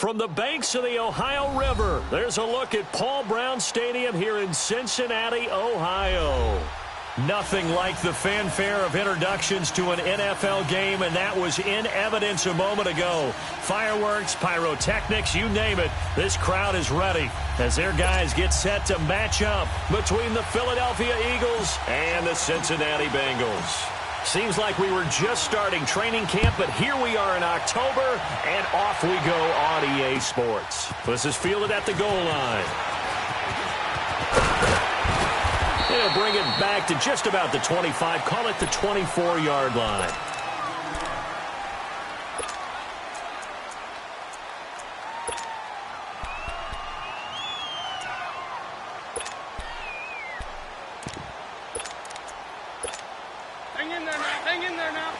From the banks of the Ohio River, there's a look at Paul Brown Stadium here in Cincinnati, Ohio. Nothing like the fanfare of introductions to an NFL game, and that was in evidence a moment ago. Fireworks, pyrotechnics, you name it, this crowd is ready as their guys get set to match up between the Philadelphia Eagles and the Cincinnati Bengals. Seems like we were just starting training camp, but here we are in October, and off we go on EA Sports. This is fielded at the goal line. They'll bring it back to just about the 25, call it the 24-yard line. Hang in there now.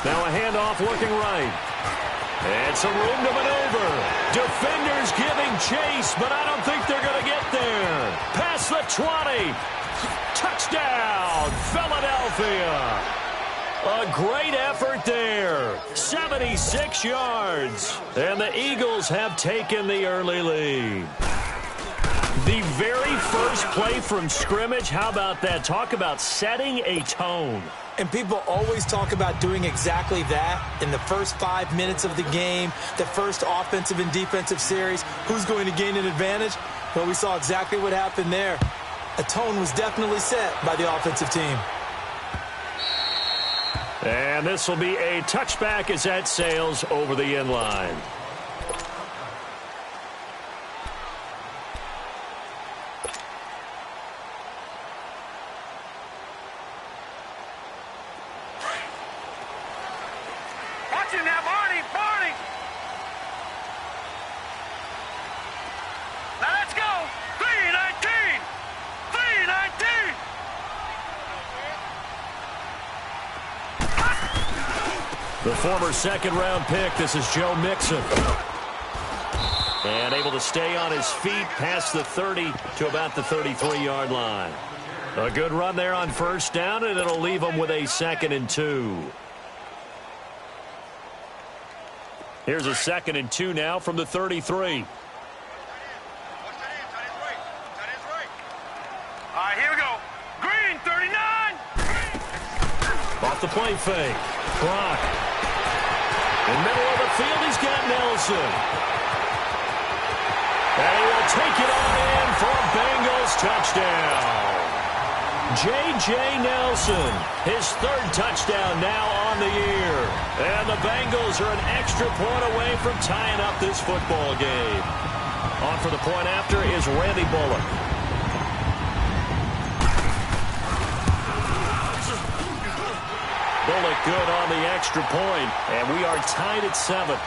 Now a handoff looking right. And some room to maneuver. Defenders giving chase, but I don't think they're going to get there. Past the 20. Touchdown, Philadelphia. A great effort there. 76 yards. And the Eagles have taken the early lead. The very first play from scrimmage, how about that? Talk about setting a tone. And people always talk about doing exactly that in the first 5 minutes of the game, the first offensive and defensive series. Who's going to gain an advantage? Well, we saw exactly what happened there. A tone was definitely set by the offensive team. And this will be a touchback as that sails over the end line. The former second-round pick, this is Joe Mixon. And able to stay on his feet past the 30 to about the 33-yard line. A good run there on first down, and it'll leave him with a 2nd and 2. Here's a 2nd and 2 now from the 33. All right, here we go. Green, 39. Off the play fake. Brock. In the middle of the field, he's got Nelson. And he will take it on in for a Bengals touchdown. J.J. Nelson, his 3rd touchdown now on the year. And the Bengals are an extra point away from tying up this football game. On for the point after is Randy Bullock. Bullock good on the extra point, and we are tied at 7.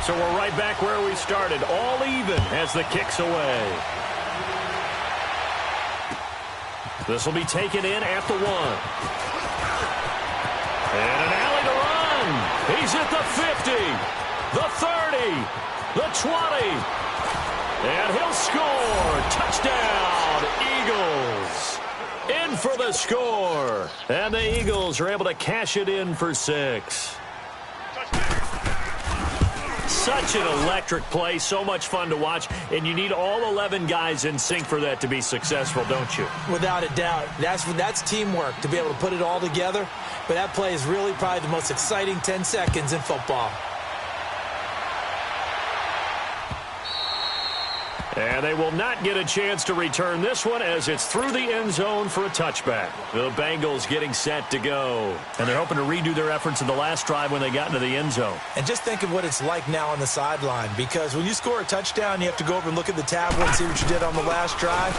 So we're right back where we started, all even as the kick's away. This will be taken in at the 1. And an alley to run. He's at the 50, the 30, the 20. And he'll score. Touchdown, Eagles. In for the score. And the Eagles are able to cash it in for 6. Such an electric play, so much fun to watch, and you need all 11 guys in sync for that to be successful, don't you? Without a doubt. That's teamwork to be able to put it all together. But that play is really probably the most exciting 10 seconds in football. And they will not get a chance to return this one as it's through the end zone for a touchback. The Bengals getting set to go. And they're hoping to redo their efforts in the last drive when they got into the end zone. And just think of what it's like now on the sideline, because when you score a touchdown, you have to go over and look at the tablet and see what you did on the last drive.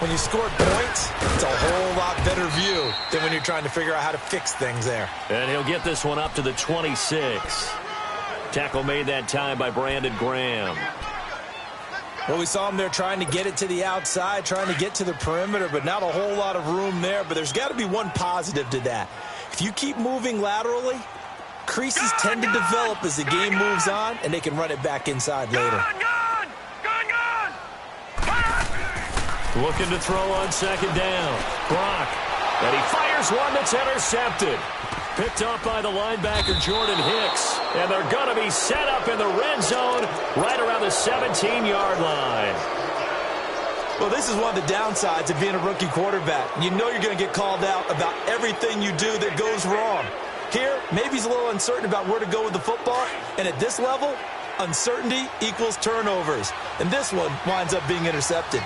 When you score points, it's a whole lot better view than when you're trying to figure out how to fix things there. And he'll get this one up to the 26. Tackle made that time by Brandon Graham. Well, we saw him there trying to get it to the outside, trying to get to the perimeter, but not a whole lot of room there. But there's got to be one positive to that. If you keep moving laterally, creases tend to develop as the game moves on, and they can run it back inside later. Looking to throw on second down. Brock. And he fires one that's intercepted. Picked up by the linebacker, Jordan Hicks. And they're going to be set up in the red zone right around the 17-yard line. Well, this is one of the downsides of being a rookie quarterback. You know you're going to get called out about everything you do that goes wrong. Here, maybe he's a little uncertain about where to go with the football. And at this level, uncertainty equals turnovers. And this one winds up being intercepted.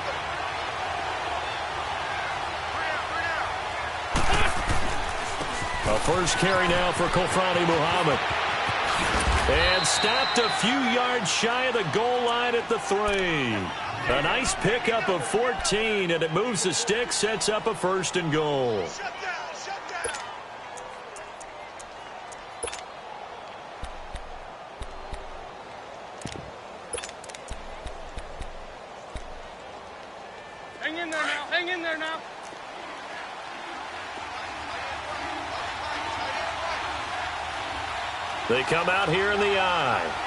A first carry now for Kofrani Muhammad. And stopped a few yards shy of the goal line at the 3. A nice pickup of 14, and it moves the stick, sets up a 1st and goal. Hang in there now. Hang in there now. They come out here in the eye.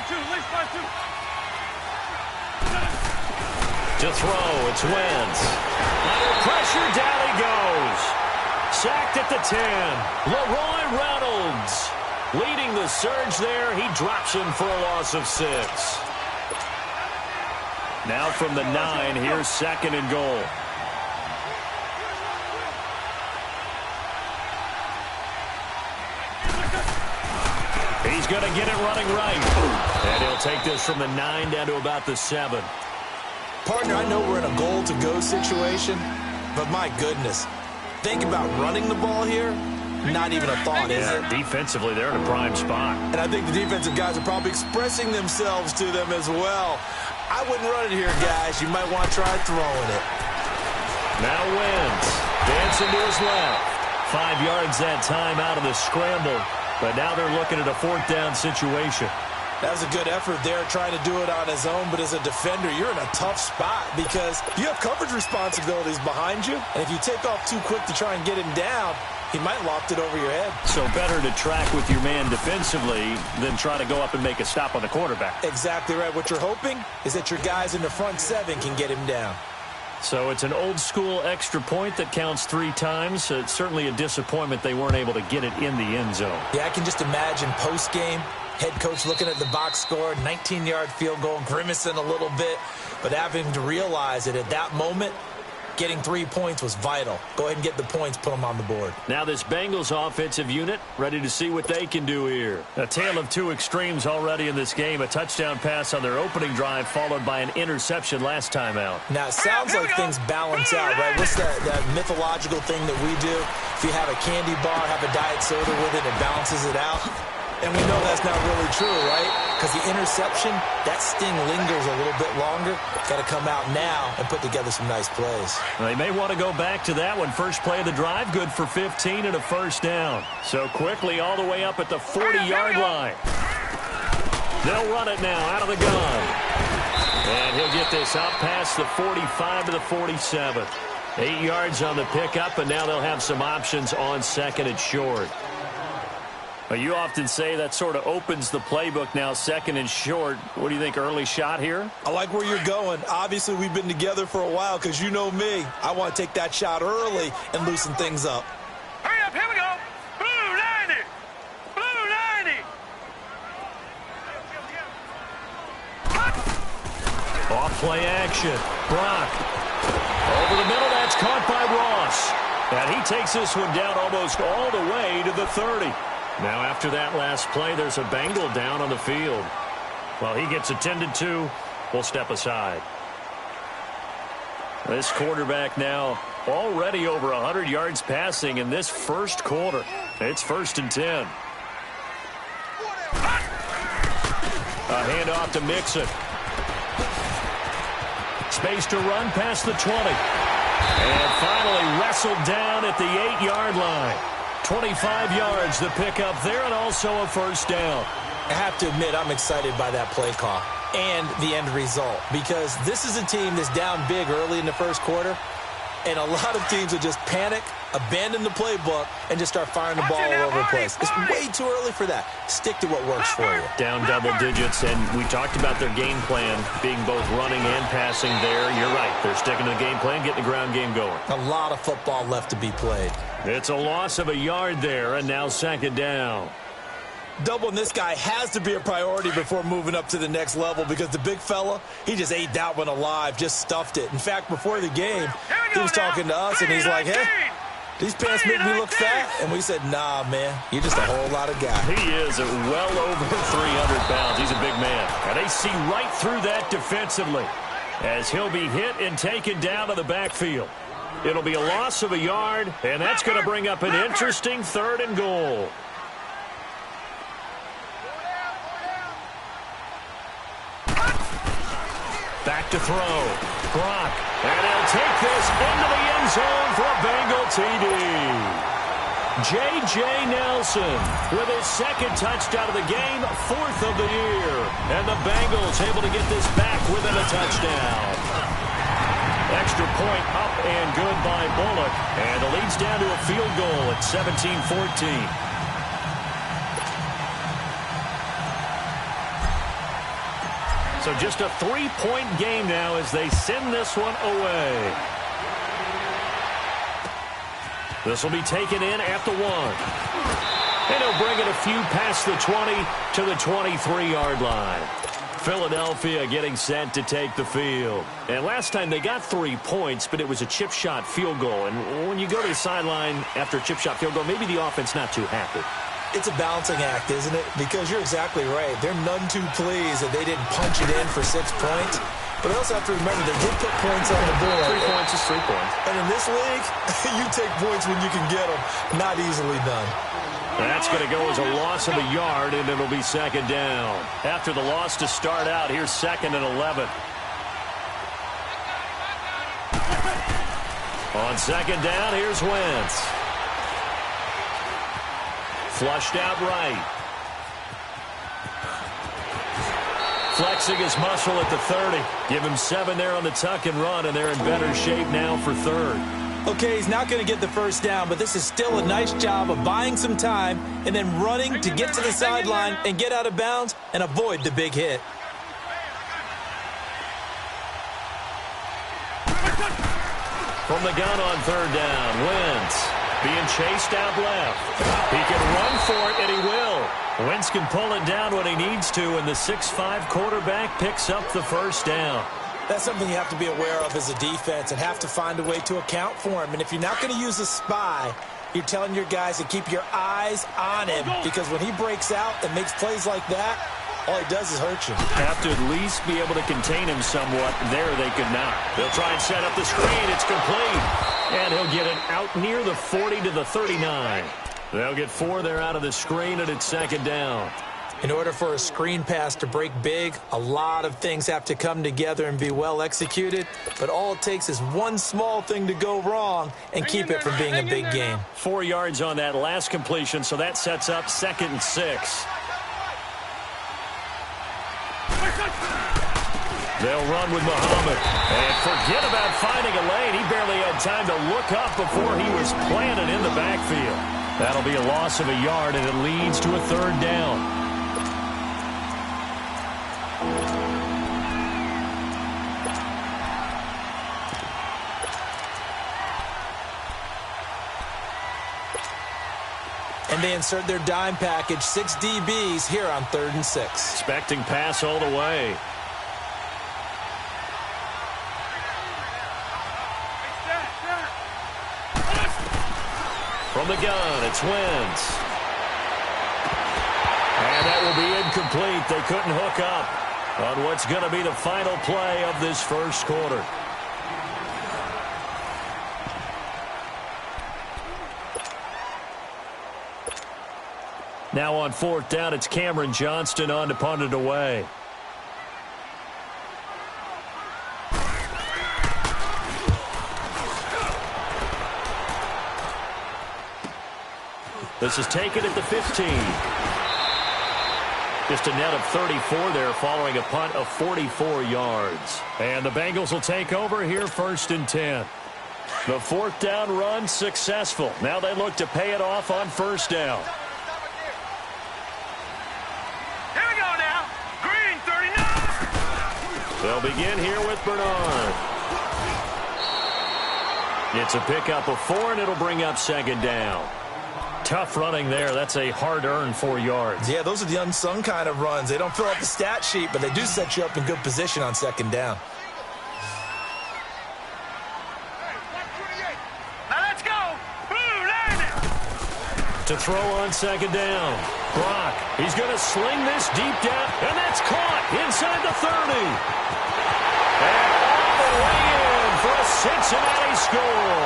Least by two. To throw, it's Wentz. Under pressure, down he goes. Sacked at the 10. Leroy Reynolds leading the surge there. He drops him for a loss of 6. Now from the 9, here's 2nd and goal. He's going to get it running right. And he'll take this from the 9 down to about the 7. Partner, I know we're in a goal-to-go situation, but my goodness. Think about running the ball here. Not even a thought, is it? Defensively, they're in a prime spot. And I think the defensive guys are probably expressing themselves to them as well. I wouldn't run it here, guys. You might want to try throwing it. Now Wentz dancing to his left. 5 yards that time out of the scramble. But now they're looking at a 4th down situation. That was a good effort there, trying to do it on his own. But as a defender, you're in a tough spot because you have coverage responsibilities behind you. And if you take off too quick to try and get him down, he might loft it over your head. So better to track with your man defensively than try to go up and make a stop on the quarterback. Exactly right. What you're hoping is that your guys in the front 7 can get him down. So it's an old-school extra point that counts 3 times. It's certainly a disappointment they weren't able to get it in the end zone. Yeah, I can just imagine post-game, head coach looking at the box score, 19-yard field goal, grimacing a little bit, but having to realize that at that moment, getting 3 points was vital. Go ahead and get the points, put them on the board. Now this Bengals offensive unit ready to see what they can do here. A tale of 2 extremes already in this game. A touchdown pass on their opening drive followed by an interception last time out. Now, it sounds like things balance out, right? What's that mythological thing that we do? If you have a candy bar, have a diet soda with it, it balances it out. And we know that's not really true, right? Because the interception, that sting lingers a little bit longer. Got to come out now and put together some nice plays. They may want to go back to that one. First play of the drive, good for 15 and a 1st down. So quickly all the way up at the 40-yard line. They'll run it now out of the gun. And he'll get this up past the 45 to the 47. 8 yards on the pickup, and now they'll have some options on 2nd and short. Well, you often say that sort of opens the playbook now, 2nd and short. What do you think, early shot here? I like where you're going. Obviously, we've been together for a while because you know me. I want to take that shot early and loosen things up. Hurry up, here we go. Blue 90. Blue 90. Off play action. Brock. Over the middle, that's caught by Ross. And he takes this one down almost all the way to the 30. Now after that last play, there's a Bengal down on the field. Well, he gets attended to. We'll step aside. This quarterback now already over 100 yards passing in this first quarter. It's 1st and 10. A handoff to Mixon. Space to run past the 20. And finally wrestled down at the 8-yard line. 25 yards the pickup there, and also a 1st down. I have to admit, I'm excited by that play call. and the end result, because this is a team that's down big early in the first quarter, and a lot of teams will just panic, abandon the playbook, and just start firing the ball all over the place. It's way too early for that. Stick to what works for you. Down double digits, and we talked about their game plan being both running and passing there. You're right. They're sticking to the game plan, getting the ground game going. A lot of football left to be played. It's a loss of a yard there, and now second down. Doubling this guy has to be a priority before moving up to the next level, because the big fella, he just ate that one alive, just stuffed it. In fact, before the game, he was talking to us, and he's like, hey, these pants make me look fat. And we said, nah, man, you're just a whole lot of guy. He is well over 300 pounds. He's a big man. And they see right through that defensively as he'll be hit and taken down to the backfield. It'll be a loss of a yard, and that's going to bring up an interesting 3rd and goal. Back to throw. Brock. And he'll take this into the end zone for a Bengal TD. J.J. Nelson with his 2nd touchdown of the game, 4th of the year. And the Bengals able to get this back within a touchdown. Extra point up and good by Bullock. And the lead's down to a field goal at 17-14. So just a 3-point game now as they send this one away. This will be taken in at the 1. And he'll bring it a few past the 20 to the 23-yard line. Philadelphia getting set to take the field. And last time they got 3 points, but it was a chip shot field goal. And when you go to the sideline after a chip shot field goal, maybe the offense not too happy. It's a balancing act, isn't it? Because you're exactly right. They're none too pleased that they didn't punch it in for 6 points. But I also have to remember they did put points on the board. 3 points is 3 points. And in this league, you take points when you can get them. Not easily done. That's going to go as a loss of a yard, and it'll be 2nd down. After the loss to start out, here's 2nd and 11. On 2nd down, here's Wentz. Flushed out right. Flexing his muscle at the 30. Give him 7 there on the tuck and run, and they're in better shape now for 3rd. Okay, he's not going to get the first down, but this is still a nice job of buying some time and then running to get to the sideline and get out of bounds and avoid the big hit. From the gun on 3rd down, Wentz. Being chased out left. He can run for it, and he will. Wentz can pull it down when he needs to, and the 6'5" quarterback picks up the first down. That's something you have to be aware of as a defense and have to find a way to account for him. And if you're not going to use a spy, you're telling your guys to keep your eyes on him, because when he breaks out and makes plays like that, all he does is hurt you. Have to at least be able to contain him somewhat. There they could not. They'll try and set up the screen. It's complete. And he'll get it out near the 40 to the 39. They'll get 4 there out of the screen, and it's 2nd down. In order for a screen pass to break big, a lot of things have to come together and be well executed. But all it takes is one small thing to go wrong and keep it from being a big game. 4 yards on that last completion, so that sets up 2nd and 6. They'll run with Muhammad. And forget about finding a lane. He barely had time to look up before he was planted in the backfield. That'll be a loss of a yard, and it leads to a 3rd down. And they insert their dime package, 6 DBs here on 3rd and 6. Expecting pass all the way. From the gun, it's Wentz. And that will be incomplete. They couldn't hook up on what's going to be the final play of this first quarter. Now on 4th down, it's Cameron Johnston on to punt it away. This is taken at the 15. Just a net of 34 there following a punt of 44 yards. And the Bengals will take over here 1st and 10. The 4th down run successful. Now they look to pay it off on 1st down. Here we go now. Green 39. They'll begin here with Bernard. It's a pickup of 4, and it'll bring up 2nd down. Tough running there. That's a hard-earned 4 yards. Yeah, those are the unsung kind of runs. They don't fill out the stat sheet, but they do set you up in good position on 2nd down. Now let's go. Blue line it. To throw on 2nd down. Brock, he's going to sling this deep down, and that's caught inside the 30. And all the way in for a Cincinnati score.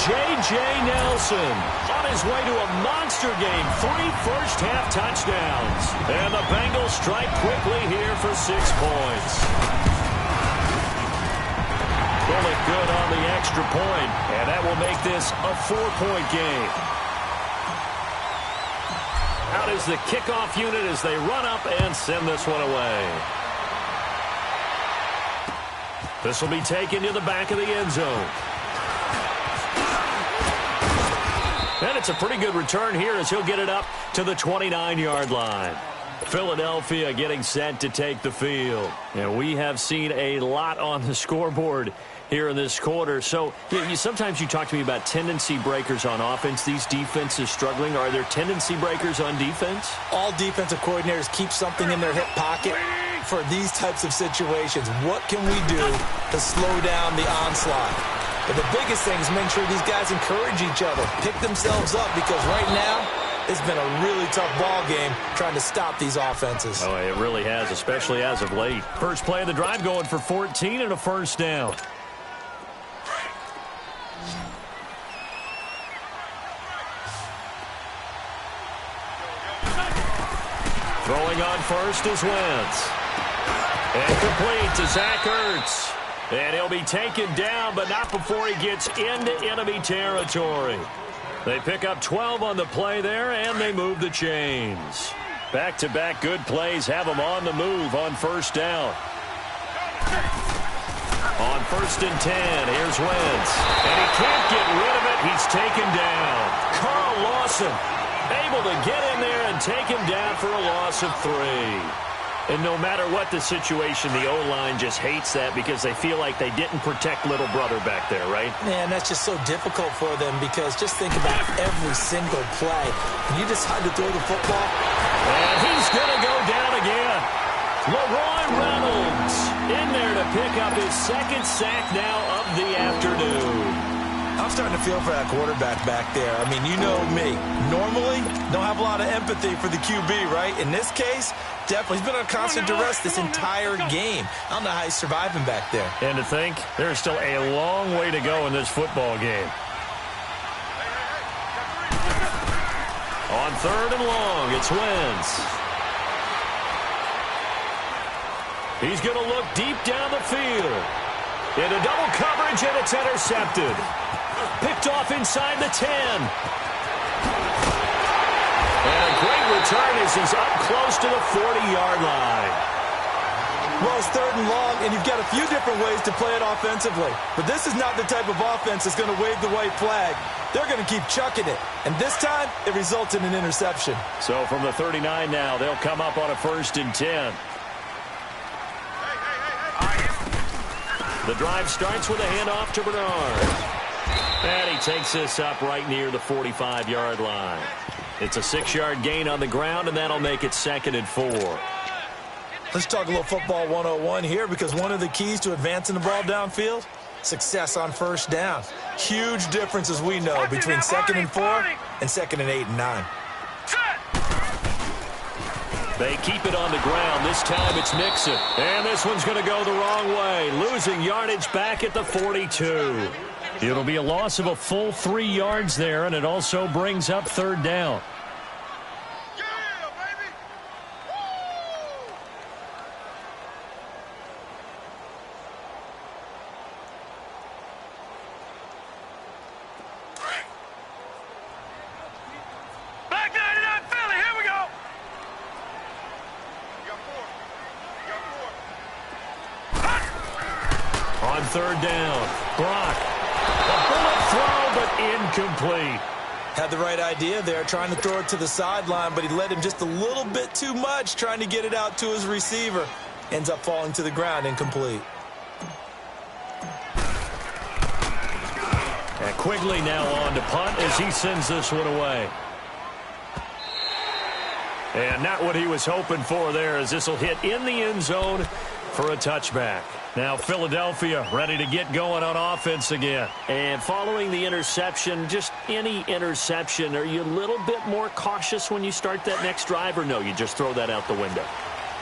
J.J. Nelson on his way to a monster game. 3 first-half touchdowns. And the Bengals strike quickly here for 6 points. Bullet good on the extra point, and that will make this a 4-point game. Out is the kickoff unit as they run up and send this one away. This will be taken to the back of the end zone. And it's a pretty good return here as he'll get it up to the 29-yard line. Philadelphia getting set to take the field. And we have seen a lot on the scoreboard here in this quarter. So sometimes you talk to me about tendency breakers on offense. These defenses struggling. Are there tendency breakers on defense? All defensive coordinators keep something in their hip pocket for these types of situations. What can we do to slow down the onslaught? But the biggest thing is make sure these guys encourage each other, pick themselves up, because right now it's been a really tough ball game trying to stop these offenses. Oh, it really has, especially as of late. First play of the drive going for 14 and a 1st down. Throwing on 1st is Wentz. And complete to Zach Ertz. And he'll be taken down, but not before he gets into enemy territory. They pick up 12 on the play there, and they move the chains. Back-to-back good plays have them on the move on 1st down. On 1st and 10, here's Wentz. And he can't get rid of it. He's taken down. Carl Lawson able to get in there and take him down for a loss of 3. And no matter what the situation, the O-line just hates that because they feel like they didn't protect little brother back there, right? Man, that's just so difficult for them because just think about every single play. When you decide to throw the football. And he's going to go down again. Leroy Reynolds in there to pick up his 2nd sack now of the afternoon. I'm starting to feel for that quarterback back there. I mean, you know me. Normally, don't have a lot of empathy for the QB, right? In this case, definitely. He's been on constant duress this entire game. I don't know how he's surviving back there. And to think, there's still a long way to go in this football game. On 3rd and long, it's Wentz. He's going to look deep down the field. Into double coverage, and it's intercepted. Picked off inside the 10. And a great return as he's up close to the 40-yard line. Well, it's 3rd and long, and you've got a few different ways to play it offensively. But this is not the type of offense that's going to wave the white flag. They're going to keep chucking it. And this time, it results in an interception. So from the 39 now, they'll come up on a 1st and 10. The drive starts with a handoff to Bernard. And he takes this up right near the 45-yard line. It's a 6-yard gain on the ground, and that'll make it 2nd and 4. Let's talk a little football 101 here, because one of the keys to advancing the ball downfield, success on 1st down. Huge difference, as we know, between 2nd and 4 and 2nd and 8 and 9. They keep it on the ground. This time it's Mixon. And this one's going to go the wrong way. Losing yardage back at the 42. It'll be a loss of a full 3 yards there, and it also brings up 3rd down. third down. Brock. A bullet throw, but incomplete. Had the right idea there, trying to throw it to the sideline, but he led him just a little bit too much, trying to get it out to his receiver. Ends up falling to the ground, incomplete. And Quigley now on to punt as he sends this one away. And not what he was hoping for there, as this will hit in the end zone for a touchback. Now Philadelphia ready to get going on offense again. And following the interception, just any interception, are you a little bit more cautious when you start that next drive, or no, you just throw that out the window?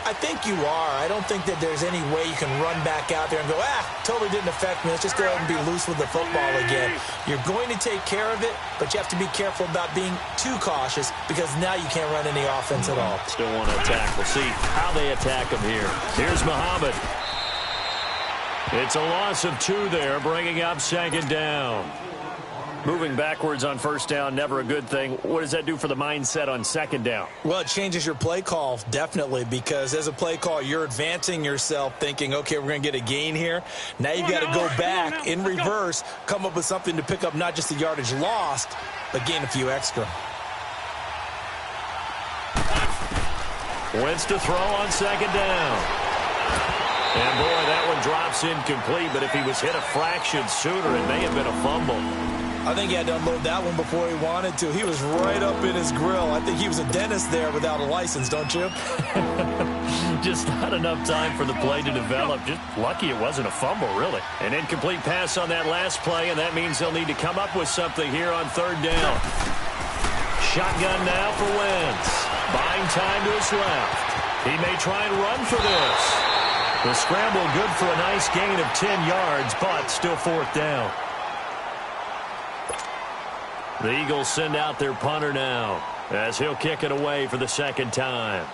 I think you are. I don't think that there's any way you can run back out there and go, totally didn't affect me. Let's just go ahead and be loose with the football again. You're going to take care of it, but you have to be careful about being too cautious, because now you can't run any offense at all. Still want to attack. We'll see how they attack him here. Here's Muhammad. It's a loss of 2 there, bringing up second down. Moving backwards on first down, never a good thing. What does that do for the mindset on second down? Well, it changes your play call, definitely, because as a play call, you're advancing yourself thinking, okay, we're going to get a gain here. Now you've got to go back in reverse, come up with something to pick up not just the yardage lost, but gain a few extra. Wentz to throw on second down. And, boy, that one drops incomplete, but if he was hit a fraction sooner, it may have been a fumble. I think he had to unload that one before he wanted to. He was right up in his grill. I think he was a dentist there without a license, don't you? Just not enough time for the play to develop. Just lucky it wasn't a fumble, really. An incomplete pass on that last play, and that means they'll need to come up with something here on third down. Shotgun now for Wentz. Buying time to his left. He may try and run for this. The scramble good for a nice gain of 10 yards, but still fourth down. The Eagles send out their punter now, as he'll kick it away for the second time.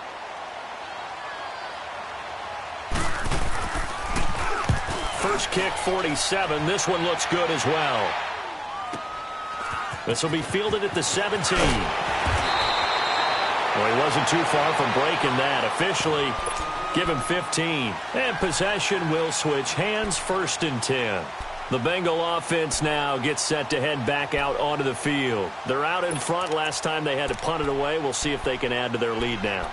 First kick, 47. This one looks good as well. This will be fielded at the 17. Well, he wasn't too far from breaking that. Officially, give him 15. And possession will switch hands, first and 10. The Bengal offense now gets set to head back out onto the field. They're out in front. Last time they had to punt it away. We'll see if they can add to their lead now.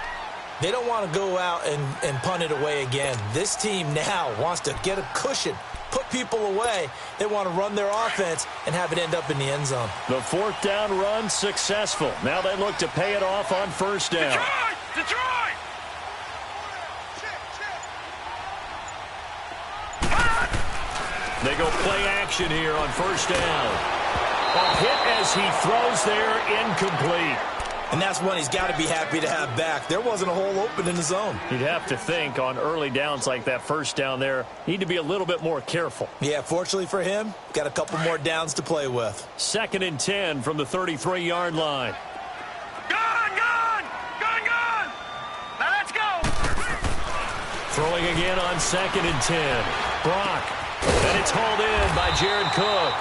They don't want to go out and punt it away again. This team now wants to get a cushion, put people away. They want to run their offense and have it end up in the end zone. The fourth down run successful. Now they look to pay it off on first down. Detroit! They go play action here on first down. A hit as he throws there, incomplete. And that's one he's got to be happy to have back. There wasn't a hole open in the zone. You'd have to think on early downs like that first down there, need to be a little bit more careful. Yeah, fortunately for him, got a couple more downs to play with. Second and 10 from the 33-yard line. Gone! Now let's go! Throwing again on second and 10. Brock. And it's hauled in by Jared Cook.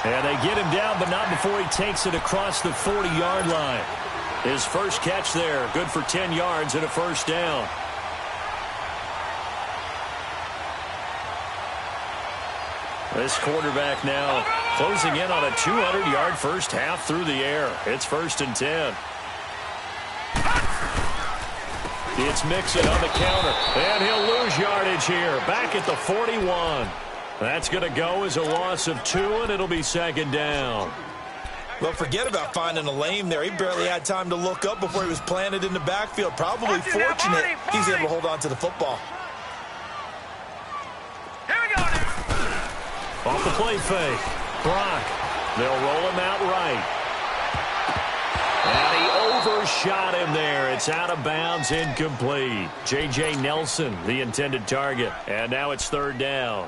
And they get him down, but not before he takes it across the 40-yard line. His first catch there, good for 10 yards and a first down. This quarterback now closing in on a 200-yard first half through the air. It's first and 10. It's Mixon on the counter, and he'll lose yardage here. Back at the 41. That's going to go as a loss of 2, and it'll be second down. Well, forget about finding a lane there. He barely had time to look up before he was planted in the backfield. Probably fortunate he's able to hold on to the football. Here we go now. Off the play fake. Brock. They'll roll him out right. And he overshot him there. It's out of bounds, incomplete. J.J. Nelson, the intended target. And now it's third down.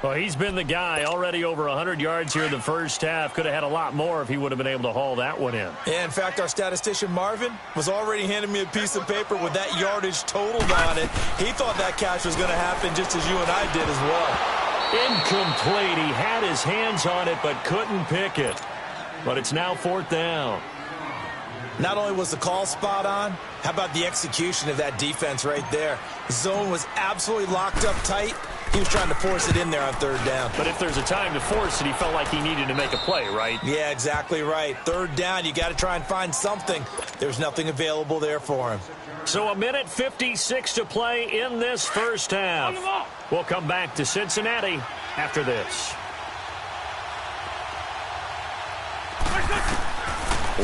Well, he's been the guy, already over 100 yards here in the first half. Could have had a lot more if he would have been able to haul that one in. Yeah, in fact, our statistician Marvin was already handing me a piece of paper with that yardage totaled on it. He thought that catch was going to happen just as you and I did as well. Incomplete. He had his hands on it but couldn't pick it. But it's now fourth down. Not only was the call spot on, how about the execution of that defense right there? The zone was absolutely locked up tight. He was trying to force it in there on third down. But if there's a time to force it, he felt like he needed to make a play, right? Yeah, exactly right. Third down, you got to try and find something. There's nothing available there for him. So 1:56 to play in this first half. We'll come back to Cincinnati after this.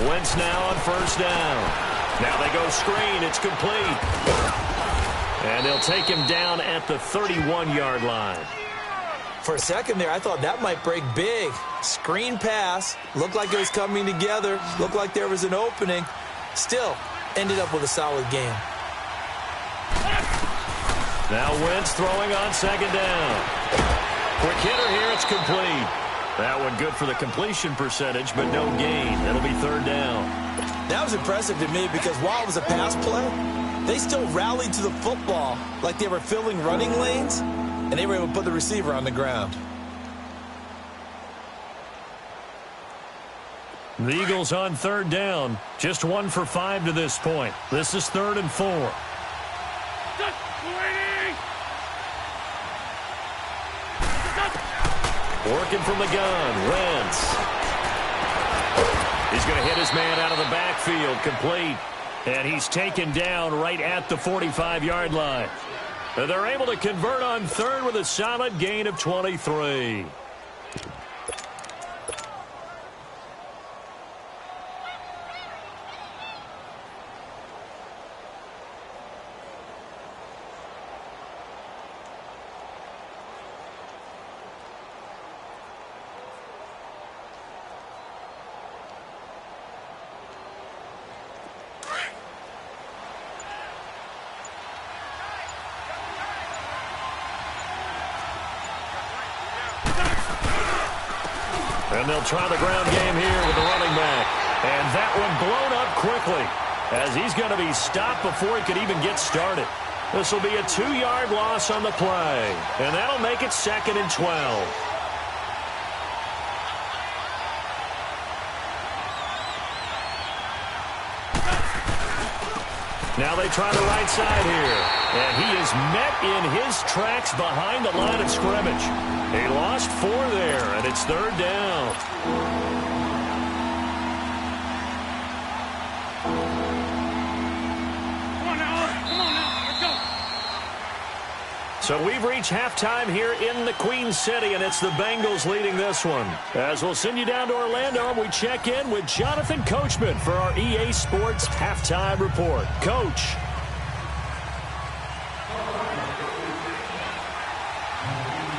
Wentz now on first down. Now they go screen. It's complete. And they'll take him down at the 31-yard line. For a second there, I thought that might break big. Screen pass. Looked like it was coming together. Looked like there was an opening. Still, ended up with a solid game. Now Wentz throwing on second down. Quick hitter here. It's complete. That one good for the completion percentage, but no gain. It'll be third down. That was impressive to me because while it was a pass play, they still rallied to the football like they were filling running lanes, and they were able to put the receiver on the ground. The Eagles on third down. Just 1 for 5 to this point. This is 3rd and 4. Working from the gun, Wentz. He's going to hit his man out of the backfield, complete. And he's taken down right at the 45-yard line. They're able to convert on third with a solid gain of 23. And they'll try the ground game here with the running back. And that one blown up quickly as he's going to be stopped before he could even get started. This will be a 2-yard loss on the play. And that'll make it 2nd and 12. Now they try the right side here. And he is met in his tracks behind the line of scrimmage. He lost 4 there, and it's third down. Come on now, let's go. So we've reached halftime here in the Queen City, and it's the Bengals leading this one. As we'll send you down to Orlando, and we check in with Jonathan Coachman for our EA Sports Halftime Report. Coach.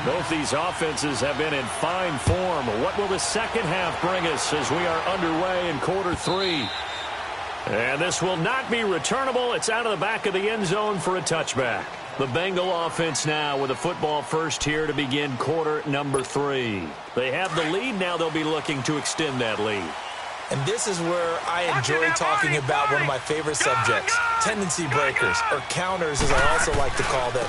Both these offenses have been in fine form. What will the second half bring us as we are underway in quarter 3? And this will not be returnable. It's out of the back of the end zone for a touchback. The Bengal offense now with a football first here to begin quarter number 3. They have the lead. Now they'll be looking to extend that lead. And this is where I enjoy talking about one of my favorite subjects, tendency breakers, or counters as I also like to call them.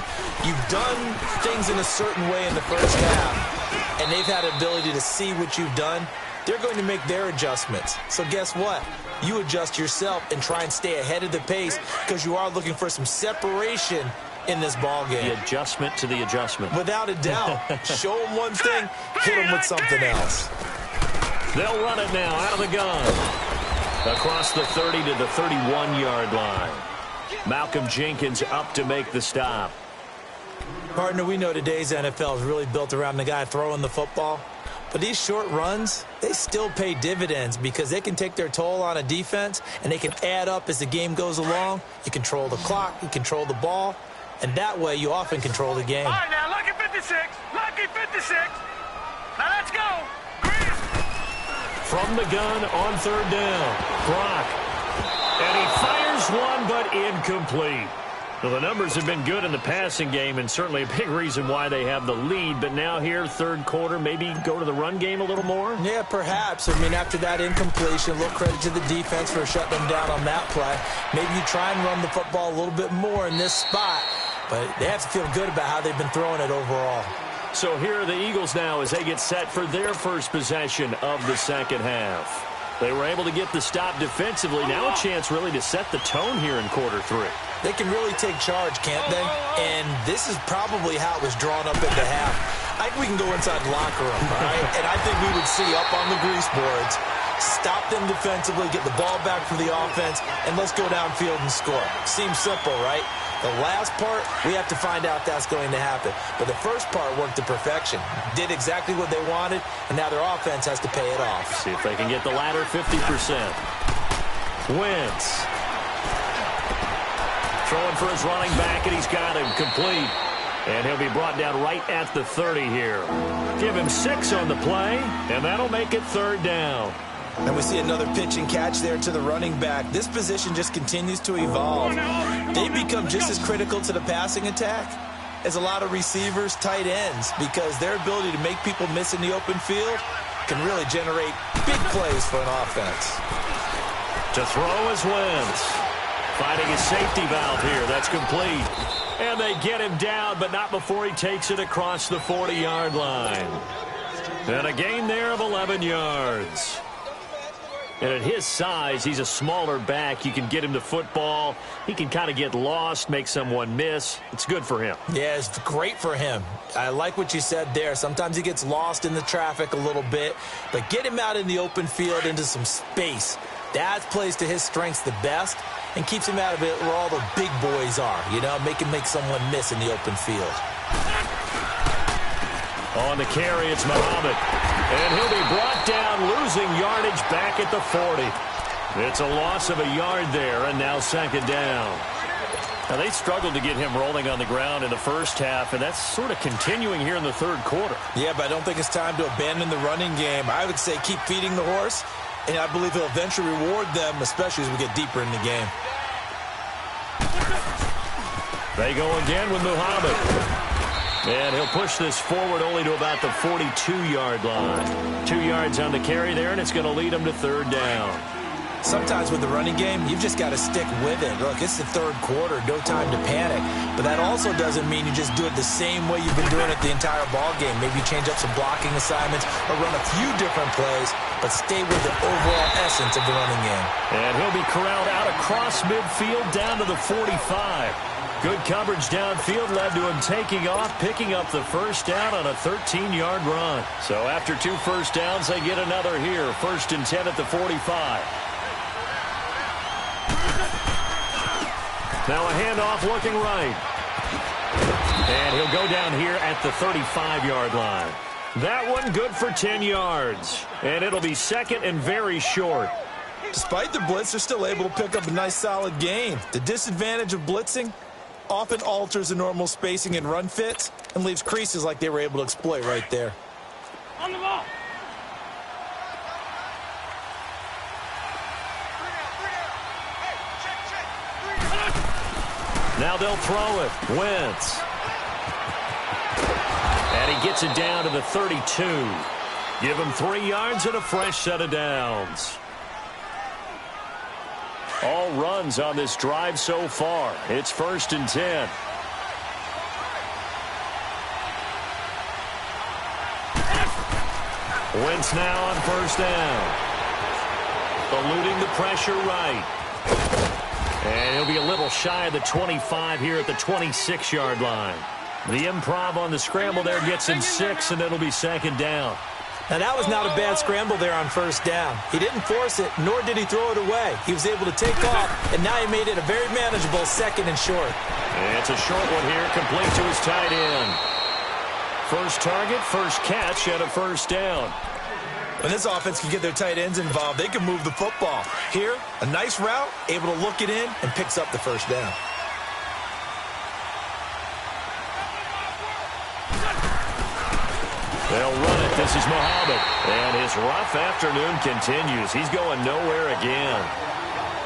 You've done things in a certain way in the first half, and they've had the ability to see what you've done. They're going to make their adjustments. So guess what? You adjust yourself and try and stay ahead of the pace because you are looking for some separation in this ball game. The adjustment to the adjustment. Without a doubt. Show them one thing, hit them with something else. They'll run it now out of the gun. Across the 30 to the 31-yard line. Malcolm Jenkins up to make the stop. Partner, we know today's NFL is really built around the guy throwing the football. But these short runs, they still pay dividends because they can take their toll on a defense and they can add up as the game goes along. You control the clock, you control the ball, and that way you often control the game. All right, now, lucky 56. Lucky 56. Now, let's go. Green. From the gun on third down. Brock. And he fires one, but incomplete. Well, the numbers have been good in the passing game and certainly a big reason why they have the lead. But now here, third quarter, maybe go to the run game a little more? Yeah, perhaps. I mean, after that incompletion, a little credit to the defense for shutting them down on that play. Maybe you try and run the football a little bit more in this spot. But they have to feel good about how they've been throwing it overall. So here are the Eagles now as they get set for their first possession of the second half. They were able to get the stop defensively. Now a chance really to set the tone here in quarter 3. They can really take charge, can't they? And this is probably how it was drawn up at the half. I think we can go inside the locker room, all right? And I think we would see up on the grease boards, stop them defensively, get the ball back for the offense, and let's go downfield and score. Seems simple, right? The last part, we have to find out that's going to happen. But the first part worked to perfection. Did exactly what they wanted, and now their offense has to pay it off. See if they can get the latter 50%. Wentz. Throwing for his running back, and he's got him complete. And he'll be brought down right at the 30 here. Give him 6 on the play, and that'll make it 3rd down. And we see another pitch and catch there to the running back. This position just continues to evolve. They become just as critical to the passing attack as a lot of receivers, tight ends, because their ability to make people miss in the open field can really generate big plays for an offense. To throw is Wentz. Finding his safety valve here. That's complete. And they get him down, but not before he takes it across the 40-yard line. And a gain there of 11 yards. And at his size, he's a smaller back. You can get him to football. He can kind of get lost, make someone miss. It's good for him. Yeah, it's great for him. I like what you said there. Sometimes he gets lost in the traffic a little bit, but get him out in the open field into some space. That plays to his strengths the best and keeps him out of it where all the big boys are, you know, make someone miss in the open field. On the carry, it's Muhammad. And he'll be brought down, losing yardage back at the 40. It's a loss of a yard there, and now 2nd down. Now, they struggled to get him rolling on the ground in the first half, and that's sort of continuing here in the 3rd quarter. Yeah, but I don't think it's time to abandon the running game. I would say keep feeding the horse, and I believe he'll eventually reward them, especially as we get deeper in the game. They go again with Muhammad. And he'll push this forward only to about the 42-yard line. 2 yards on the carry there, and it's going to lead him to 3rd down. Sometimes with the running game, you've just got to stick with it. Look, it's the 3rd quarter, no time to panic. But that also doesn't mean you just do it the same way you've been doing it the entire ball game. Maybe change up some blocking assignments or run a few different plays, but stay with the overall essence of the running game. And he'll be corralled out across midfield down to the 45. Good coverage downfield led to him taking off, picking up the 1st down on a 13-yard run. So after 2 first downs, they get another here. 1st and 10 at the 45. Now a handoff looking right. And he'll go down here at the 35-yard line. That one good for 10 yards. And it'll be 2nd and very short. Despite the blitz, they're still able to pick up a nice solid gain. The disadvantage of blitzing often alters the normal spacing and run fits and leaves creases like they were able to exploit right there. On the ball. Now they'll throw it. Wentz. And he gets it down to the 32. Give him 3 yards and a fresh set of downs. All runs on this drive so far. It's 1st and 10. Wentz now on 1st down. Eluding the pressure right. And he'll be a little shy of the 25 here at the 26-yard line. The improv on the scramble there gets him 6, and it'll be 2nd down. Now, that was not a bad scramble there on 1st down. He didn't force it, nor did he throw it away. He was able to take off, and now he made it a very manageable 2nd and short. It's a short one here, complete to his tight end. First target, first catch, and a 1st down. When this offense can get their tight ends involved, they can move the football. Here, a nice route, able to look it in, and picks up the 1st down. They'll run it. This is Muhammad. And his rough afternoon continues. He's going nowhere again.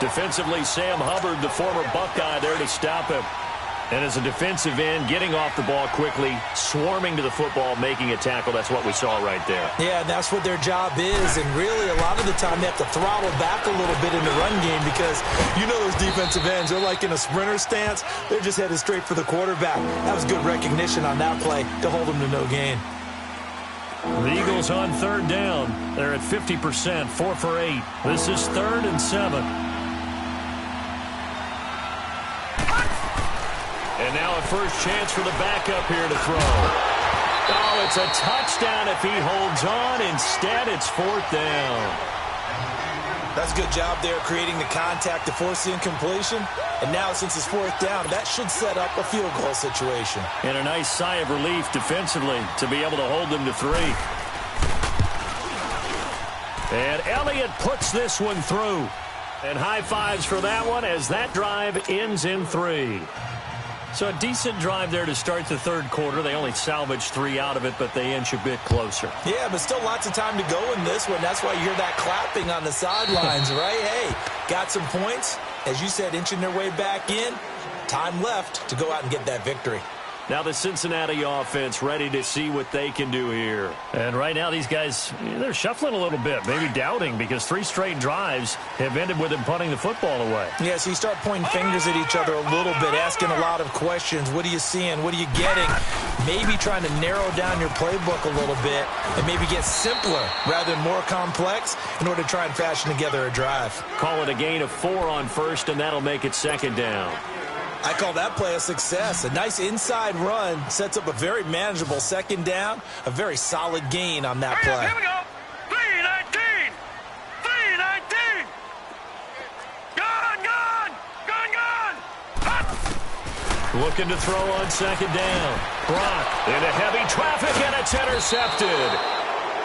Defensively, Sam Hubbard, the former Buckeye, there to stop him. And as a defensive end, getting off the ball quickly, swarming to the football, making a tackle. That's what we saw right there. Yeah, that's what their job is. And really, a lot of the time, they have to throttle back a little bit in the run game because you know those defensive ends, they're like in a sprinter stance. They're just headed straight for the quarterback. That was good recognition on that play to hold them to no gain. The Eagles on 3rd down. They're at 50%, 4 for 8. This is 3rd and 7. And now a first chance for the backup here to throw. Oh, it's a touchdown if he holds on. Instead, it's fourth down. That's a good job there creating the contact to force the incompletion. And now, since it's fourth down, that should set up a field goal situation. And a nice sigh of relief defensively to be able to hold them to 3. And Elliott puts this one through. And high fives for that one as that drive ends in 3. So a decent drive there to start the third quarter. They only salvaged 3 out of it, but they inch a bit closer. Yeah, but still lots of time to go in this one. That's why you hear that clapping on the sidelines, right? Hey, got some points. As you said, inching their way back in. Time left to go out and get that victory. Now the Cincinnati offense ready to see what they can do here. And right now these guys, they're shuffling a little bit, maybe doubting, because 3 straight drives have ended with them punting the football away. Yeah, so you start pointing fingers at each other a little bit, asking a lot of questions. What are you seeing? What are you getting? Maybe trying to narrow down your playbook a little bit and maybe get simpler rather than more complex in order to try and fashion together a drive. Call it a gain of 4 on first, and that'll make it second down. I call that play a success. A nice inside run sets up a very manageable second down, a very solid gain on that play. Here we go. 3-19. 3-19. Gone. Looking to throw on second down. Brock into heavy traffic, and it's intercepted.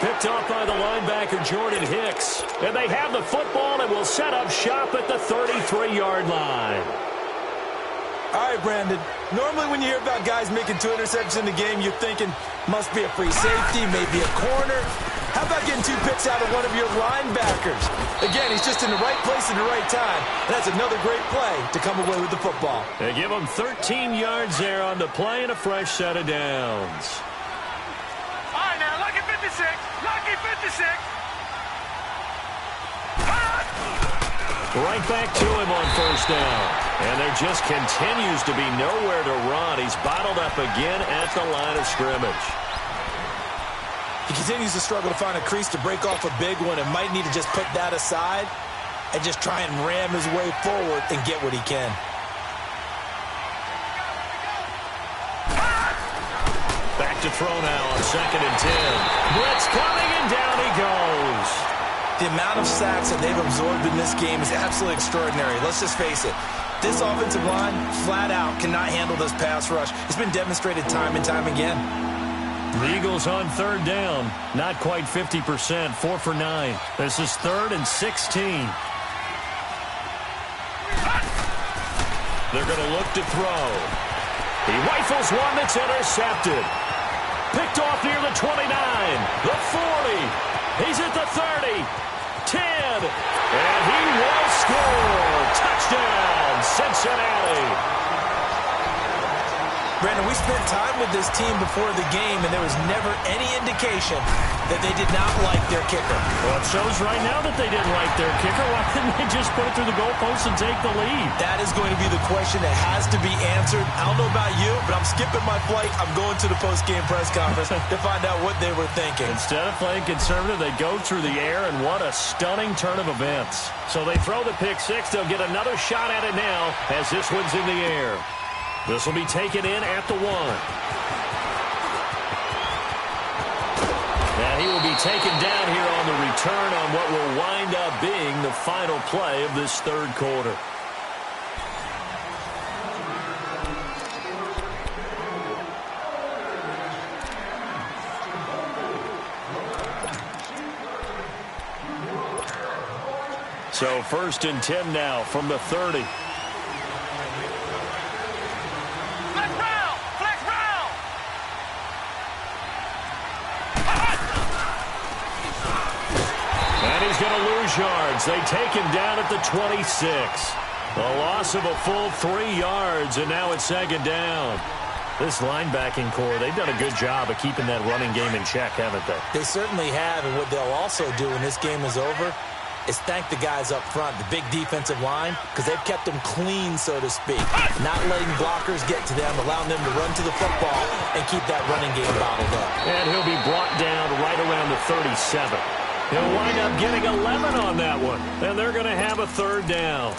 Picked off by the linebacker, Jordan Hicks. And they have the football and will set up shop at the 33-yard line. All right, Brandon. Normally when you hear about guys making 2 interceptions in the game, you're thinking must be a free safety, maybe a corner. How about getting 2 picks out of one of your linebackers? Again, he's just in the right place at the right time. And that's another great play to come away with the football. They give him 13 yards there on the play and a fresh set of downs. All right, now, lucky 56. Lucky 56. Right back to him on first down. And there just continues to be nowhere to run. He's bottled up again at the line of scrimmage. He continues to struggle to find a crease to break off a big one and might need to just put that aside and just try and ram his way forward and get what he can. Back to throw now on second and 10. Blitz coming, and down he goes. The amount of sacks that they've absorbed in this game is absolutely extraordinary. Let's just face it. This offensive line, flat out, cannot handle this pass rush. It's been demonstrated time and time again. The Eagles on third down. Not quite 50%. 4 for 9. This is 3rd and 16. They're going to look to throw. He rifles one that's intercepted. Picked off near the 29. The 40. He's at the 30. 10. And he will score. Touchdown, Cincinnati. Brandon, we spent time with this team before the game, and there was never any indication that they did not like their kicker. Well, it shows right now that they didn't like their kicker. Why didn't they just put it through the goalpost and take the lead? That is going to be the question that has to be answered. I don't know about you, but I'm skipping my flight. I'm going to the post-game press conference to find out what they were thinking. Instead of playing conservative, they go through the air, and what a stunning turn of events. So they throw the pick six. They'll get another shot at it now as this one's in the air. This will be taken in at the 1. And he will be taken down here on the return on what will wind up being the final play of this third quarter. So 1st and 10 now from the 30. Yards. They take him down at the 26. A loss of a full 3 yards, and now it's second down. This linebacking core, they've done a good job of keeping that running game in check, haven't they? They certainly have, and what they'll also do when this game is over is thank the guys up front, the big defensive line, because they've kept them clean, so to speak. Not letting blockers get to them, allowing them to run to the football and keep that running game bottled up. And he'll be brought down right around the 37. He'll wind up getting 11 on that one, and they're going to have a third down.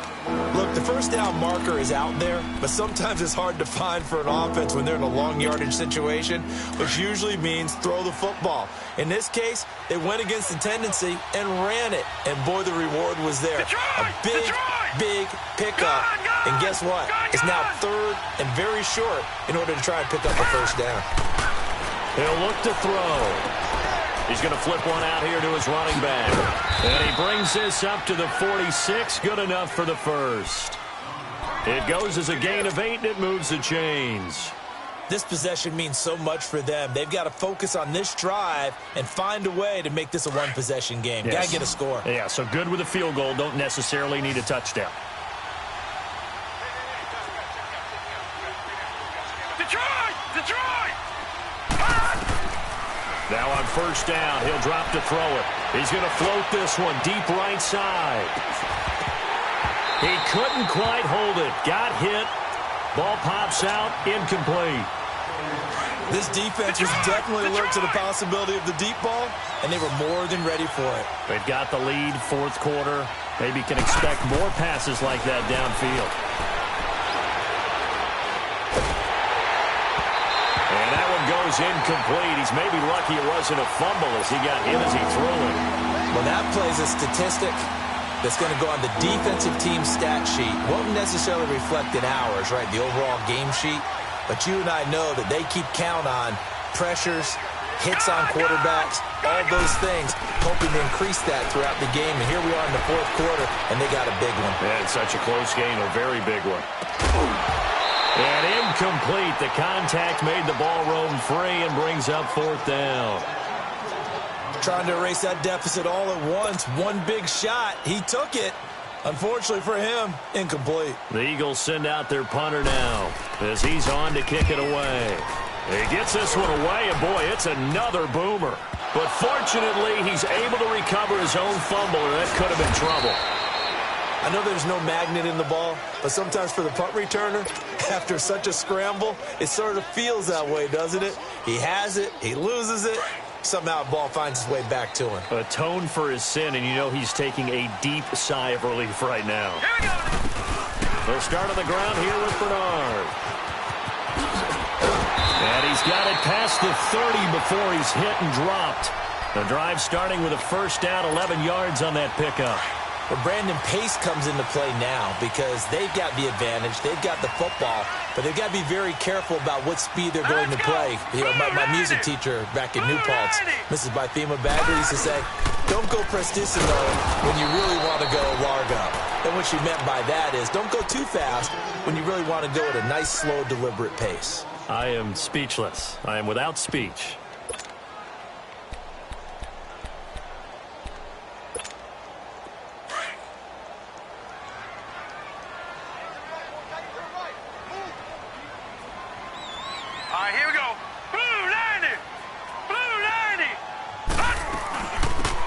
Look, the first down marker is out there, but sometimes it's hard to find for an offense when they're in a long yardage situation, which usually means throw the football. In this case, they went against the tendency and ran it, and boy, the reward was there. A big pickup, and guess what? It's now third and very short in order to try and pick up a first down. He'll look to throw. He's going to flip one out here to his running back. And he brings this up to the 46. Good enough for the first. It goes as a gain of 8, and it moves the chains. This possession means so much for them. They've got to focus on this drive and find a way to make this a one-possession game. Yes. Got to get a score. Yeah, so good with a field goal. Don't necessarily need a touchdown. Detroit! Now on first down, he'll drop to throw it. He's going to float this one deep right side. He couldn't quite hold it. Got hit. Ball pops out. Incomplete. This defense was definitely alert to the possibility of the deep ball, and they were more than ready for it. They've got the lead, fourth quarter. Maybe can expect more passes like that downfield. And that one goes incomplete. He's maybe lucky it wasn't a fumble as he got hit as he threw it. Well, that plays a statistic that's going to go on the defensive team stat sheet. Won't necessarily reflect in ours, right, the overall game sheet. But you and I know that they keep count on pressures, hits on quarterbacks, all those things, hoping to increase that throughout the game. And here we are in the fourth quarter, and they got a big one. Yeah, it's such a close game, a very big one. And incomplete. The contact made the ball roam free and brings up fourth down. Trying to erase that deficit all at once. One big shot. He took it. Unfortunately for him, incomplete. The Eagles send out their punter now as he's on to kick it away. He gets this one away, and boy, it's another boomer. But fortunately, he's able to recover his own fumble, or that could have been trouble. I know there's no magnet in the ball, but sometimes for the punt returner, after such a scramble, it sort of feels that way, doesn't it? He has it, he loses it, somehow the ball finds its way back to him. Atone for his sin, and you know he's taking a deep sigh of relief right now. They'll start on the ground here with Bernard. And he's got it past the 30 before he's hit and dropped. The drive starting with a first down, 11 yards on that pickup. But Brandon, pace comes into play now because they've got the advantage. They've got the football, but they've got to be very careful about what speed they're going to play. You know, my music teacher back in New Paltz, Mrs. Bythema Bagley, used to say, don't go prestissimo when you really want to go largo. And what she meant by that is don't go too fast when you really want to go at a nice, slow, deliberate pace. I am speechless. I am without speech.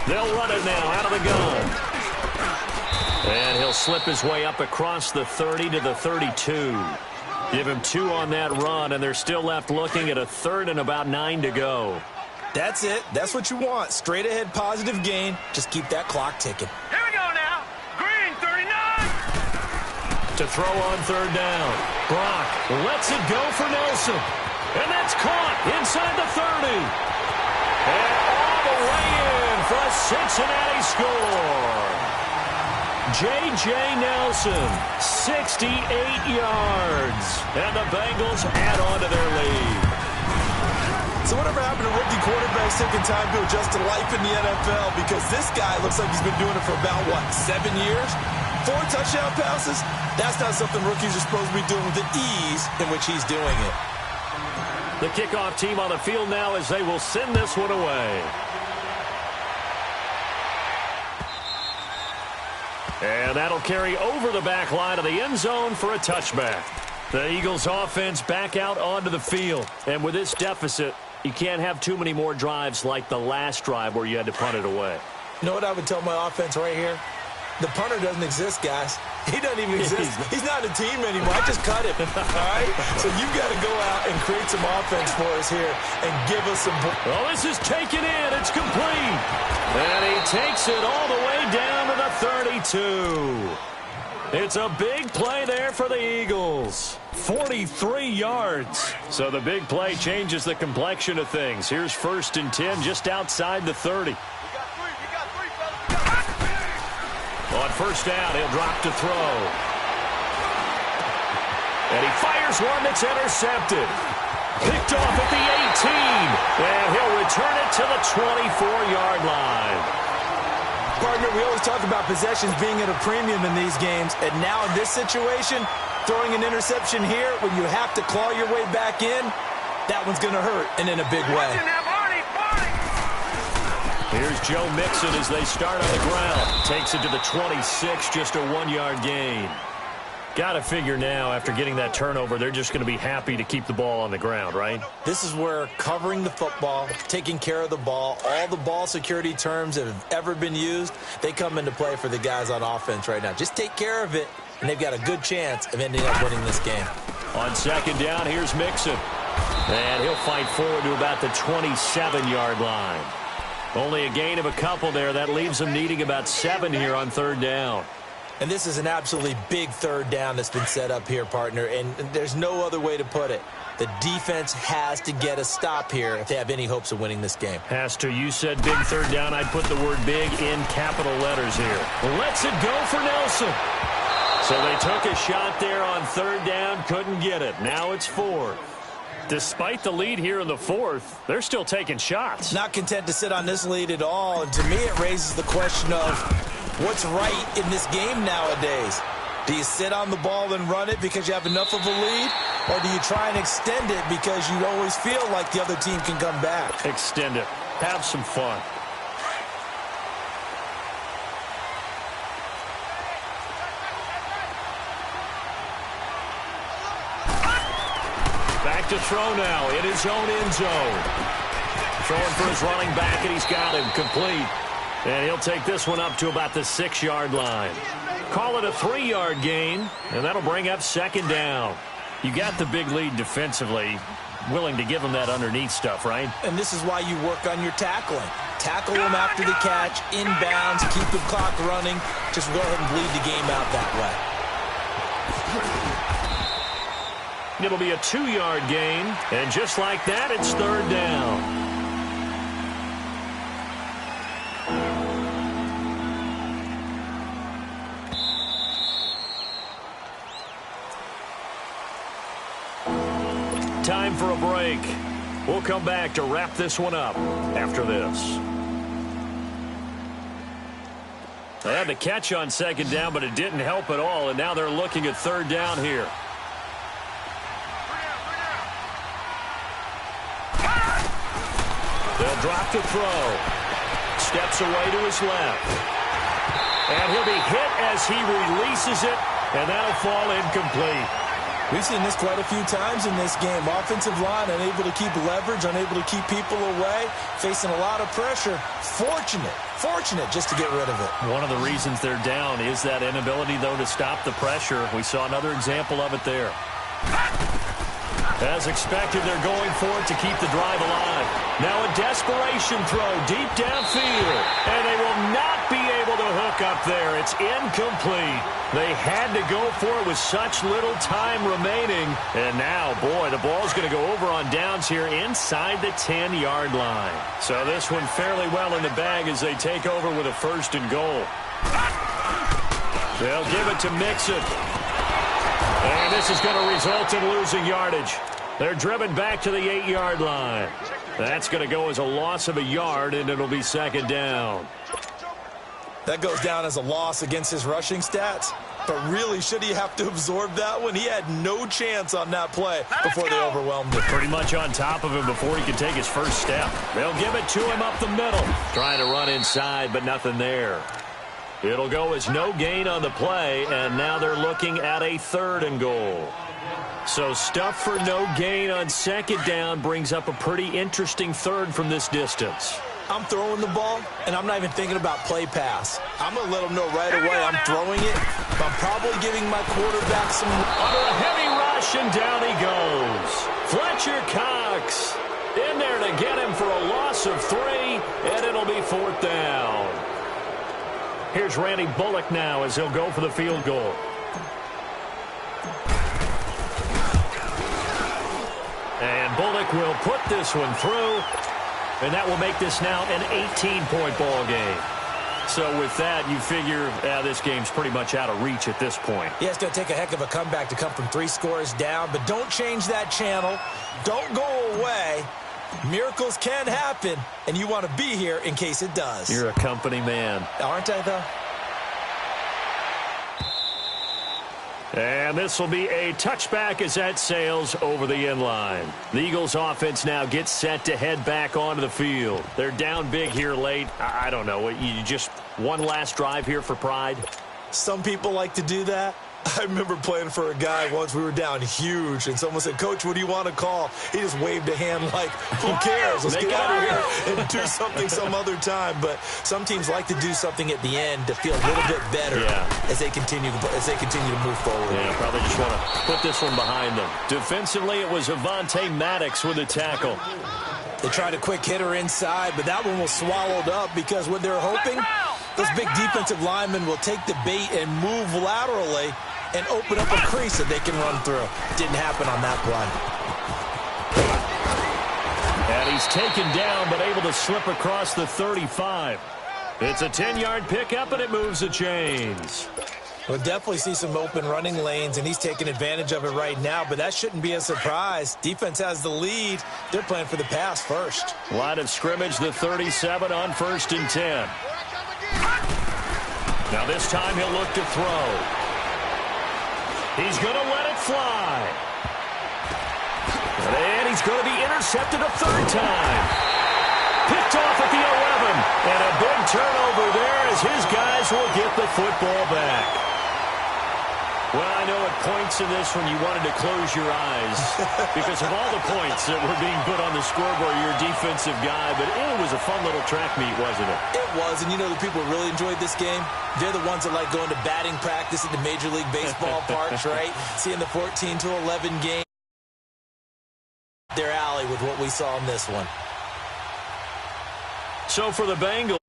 They'll run it now out of the gun. And he'll slip his way up across the 30 to the 32. Give him 2 on that run, and they're still left looking at a third and about 9 to go. That's it. That's what you want. Straight ahead positive gain. Just keep that clock ticking. Here we go now. Green, 39. To throw on third down. Brock lets it go for Nelson. And that's caught inside the 30. And all the way in for a Cincinnati score. J.J. Nelson, 68 yards. And the Bengals add on to their lead. So whatever happened to rookie quarterbacks taking time to adjust to life in the NFL? Because this guy looks like he's been doing it for about, 7 years? 4 touchdown passes? That's not something rookies are supposed to be doing with the ease in which he's doing it. The kickoff team on the field now as they will send this one away. And that'll carry over the back line of the end zone for a touchback. The Eagles offense back out onto the field. And with this deficit, you can't have too many more drives like the last drive where you had to punt it away. You know what I would tell my offense right here? The punter doesn't exist, guys. He doesn't even exist. He's not a team anymore. I just cut him. All right? So you've got to go out and create some offense for us here and give us some... Well, this is taken in. It's complete. And he takes it all the way down to the 32. It's a big play there for the Eagles. 43 yards. So the big play changes the complexion of things. Here's 1st and 10 just outside the 30. On 1st down, he'll drop to throw. And he fires one that's intercepted. Picked off at the 18. And he'll return it to the 24-yard line. Partner, we always talk about possessions being at a premium in these games. And now in this situation, throwing an interception here when you have to claw your way back in, that one's going to hurt, and in a big way. Here's Joe Mixon as they start on the ground. Takes it to the 26, just a 1-yard gain. Got to figure now, after getting that turnover, they're just going to be happy to keep the ball on the ground, right? This is where covering the football, taking care of the ball, all the ball security terms that have ever been used, they come into play for the guys on offense right now. Just take care of it, and they've got a good chance of ending up winning this game. On 2nd down, here's Mixon. And he'll fight forward to about the 27-yard line. Only a gain of a couple there. That leaves them needing about 7 here on 3rd down. And this is an absolutely big 3rd down that's been set up here, partner, and there's no other way to put it. The defense has to get a stop here if they have any hopes of winning this game. Has to. You said big 3rd down. I'd put the word big in capital letters here. Lets it go for Nelson. So they took a shot there on 3rd down, couldn't get it. Now it's 4th. Despite the lead here in the 4th, they're still taking shots. Not content to sit on this lead at all. And to me, it raises the question of what's right in this game nowadays. Do you sit on the ball and run it because you have enough of a lead? Or do you try and extend it because you always feel like the other team can come back? Extend it. Have some fun. Back to throw now in his own end zone. Throwing for his running back, and he's got him complete. And he'll take this one up to about the 6-yard line. Call it a 3-yard gain, and that'll bring up 2nd down. You got the big lead defensively. Willing to give them that underneath stuff, right? And this is why you work on your tackling. Tackle them after the catch, inbounds, keep the clock running. Just go ahead and bleed the game out that way. It'll be a 2-yard gain, and just like that, it's 3rd down. Time for a break. We'll come back to wrap this one up after this. They had the catch on 2nd down, but it didn't help at all, and now they're looking at 3rd down here. They'll drop to throw. Steps away to his left. And he'll be hit as he releases it, and that'll fall incomplete. We've seen this quite a few times in this game. Offensive line unable to keep leverage, unable to keep people away, facing a lot of pressure. Fortunate just to get rid of it. One of the reasons they're down is that inability, though, to stop the pressure. We saw another example of it there. As expected, they're going for it to keep the drive alive. Now a desperation throw deep downfield. And they will not be able to hook up there. It's incomplete. They had to go for it with such little time remaining. And now, boy, the ball's going to go over on downs here inside the 10-yard line. So this one fairly well in the bag as they take over with a 1st and goal. They'll give it to Mixon. And this is going to result in losing yardage. They're driven back to the 8-yard line. That's going to go as a loss of a yard, and it'll be 2nd down. That goes down as a loss against his rushing stats. But really, should he have to absorb that one? He had no chance on that play before they overwhelmed him. Pretty much on top of him before he could take his first step. They'll give it to him up the middle. Trying to run inside, but nothing there. It'll go as no gain on the play, and now they're looking at a 3rd and goal. So stuff for no gain on 2nd down brings up a pretty interesting 3rd from this distance. I'm throwing the ball, and I'm not even thinking about play pass. I'm going to let them know right away I'm throwing it, but I'm probably giving my quarterback some... Under a heavy rush, and down he goes. Fletcher Cox in there to get him for a loss of 3, and it'll be 4th down. Here's Randy Bullock now as he'll go for the field goal. And Bullock will put this one through, and that will make this now an 18-point ball game. So with that, you figure this game's pretty much out of reach at this point. Yeah, it's going to take a heck of a comeback to come from 3 scores down, but don't change that channel. Don't go away. Miracles can happen, and you want to be here in case it does. You're a company man. Aren't I, though? And this will be a touchback as that sails over the end line. The Eagles offense now gets set to head back onto the field. They're down big here late. I don't know. You just one last drive here for pride? Some people like to do that. I remember playing for a guy once. We were down huge, and someone said, "Coach, what do you want to call?" He just waved a hand like, who cares? Let's get out of here and do something some other time. But some teams like to do something at the end to feel a little bit better as they continue to move forward. Yeah, probably just want to put this one behind them. Defensively, it was Avonte Maddox with a tackle. They tried a quick hitter inside, but that one was swallowed up because what they're hoping, this big defensive lineman will take the bait and move laterally and open up a crease that they can run through. Didn't happen on that play. And he's taken down, but able to slip across the 35. It's a 10-yard pickup, and it moves the chains. We'll definitely see some open running lanes, and he's taking advantage of it right now, but that shouldn't be a surprise. Defense has the lead. They're playing for the pass first. Line of scrimmage, the 37 on 1st and 10. Now this time he'll look to throw. He's going to let it fly. And he's going to be intercepted a 3rd time. Picked off at the 11. And a big turnover there as his guys will get the football back. Well, I know at points in this when you wanted to close your eyes because of all the points that were being put on the scoreboard. You're a defensive guy, but it was a fun little track meet, wasn't it? It was, and you know the people who really enjoyed this game? They're the ones that like going to batting practice at the Major League Baseball parks, right? Seeing the 14-11 game. Their alley with what we saw in this one. So for the Bengals.